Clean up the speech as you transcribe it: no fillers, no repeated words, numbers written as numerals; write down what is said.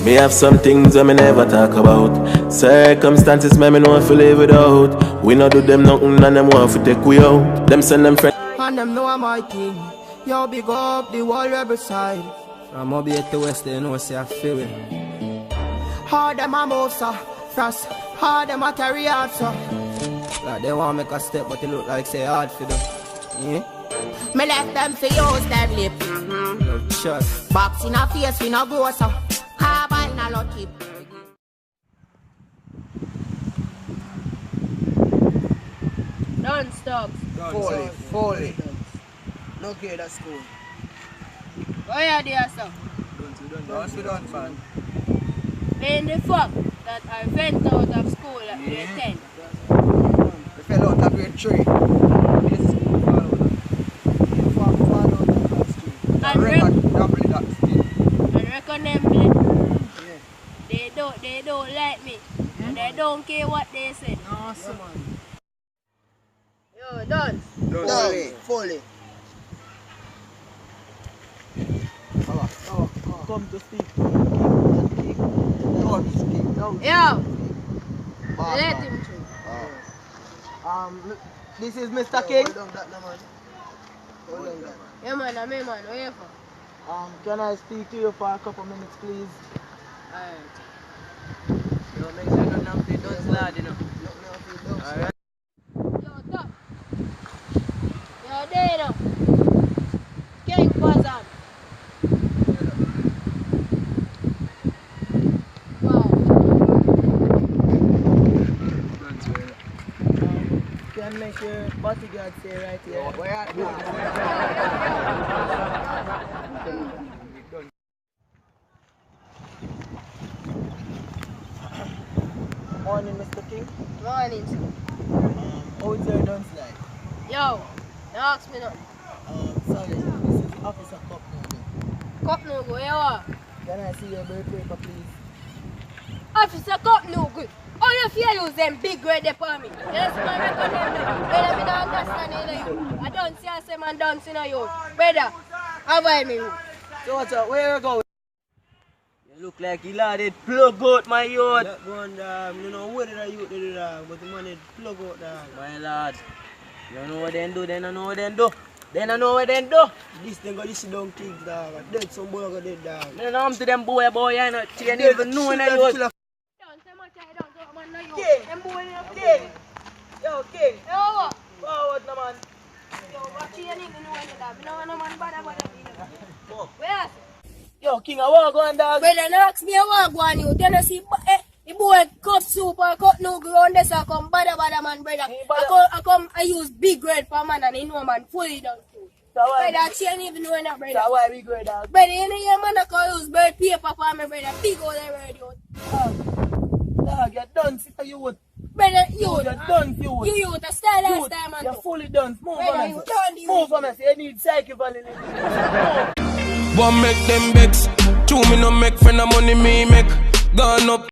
Me have some things I me never talk about. Circumstances me know if we live without. We not do them nothing and them want to take we out. Them send them friends. And them know I'm my king. Yo, big up the whole rebel side. From Mobile to West, they know say I feel it. Hard them a move, sir. Frost. Hard them a carry out, sir. Like they want make a step, but it look like say hard for them. Yeah? Me left them for use them lip. No trust. Box in a face, we no go, sir. Carbine in a lucky. Don't stop. Fully. No good at school. Why are there, sir? Don't done, man. Playing the fuck that I went out of school at grade 10. We fell out of grade 3. This school fall out of the street. And reckon them they don't like me. And they don't care what they say. No, man. Yo, done. Fully. Come to speak. Yo, let him through. This is Mr. King. Yeah, man, I'm man. Where you from? Can I speak to you for a couple minutes, please? Alright. Yo, make sure nothing don't slide, you know. Alright. Yo, top. Yo, there now. King Fazan. Wow. Can make your bodyguard stay right here. Where are you? Morning, Mr. King. Morning, sir. How is your dance like? Yo, don't ask me nothing. Sorry, this is Officer Cup now. Cup no good, you are. Can I see your birth paper, please? Officer Cup no good. Oh, you feel use them big red there for me. Yes, man, reckon them there. Brother, me don't understand it, you. I don't see a man dancing on you. Brother, avoid me, you. So what's up? Where you going? You look like you did plug out my youth. That one, you know what did I youth did but the money plug out my lad. You know what they do, then I know what they do. Then I know what they do. This thing got this down kids, dog. Dead some boy got dead, dog. You know, I'm to them boy, you know, you ain't even know when I youth. King! King! Yo, King! Yo, what? Forward, no man. Yo, what you ain't even know when that. I know man bad about that. Where? Yo, King, I walk on, dog. Brother, now ask me I walk on you. Then I see, the boy cup soup or cut no ground this I come bada man, brother. I use big red for man and he know man fully done too. Brother, she ain't even know that, brother. So why we go, dog? Brother, you know your man can use bird paper for me, brother. Big old radio. Dog, you're done, sister, you would. Brother, You're done, you would. You the style time, man. You're fully done. Move Brother, on, you man. done, Move on, man. You need psyche for the One make them vex. Two me no make friend of money me make. Gone up.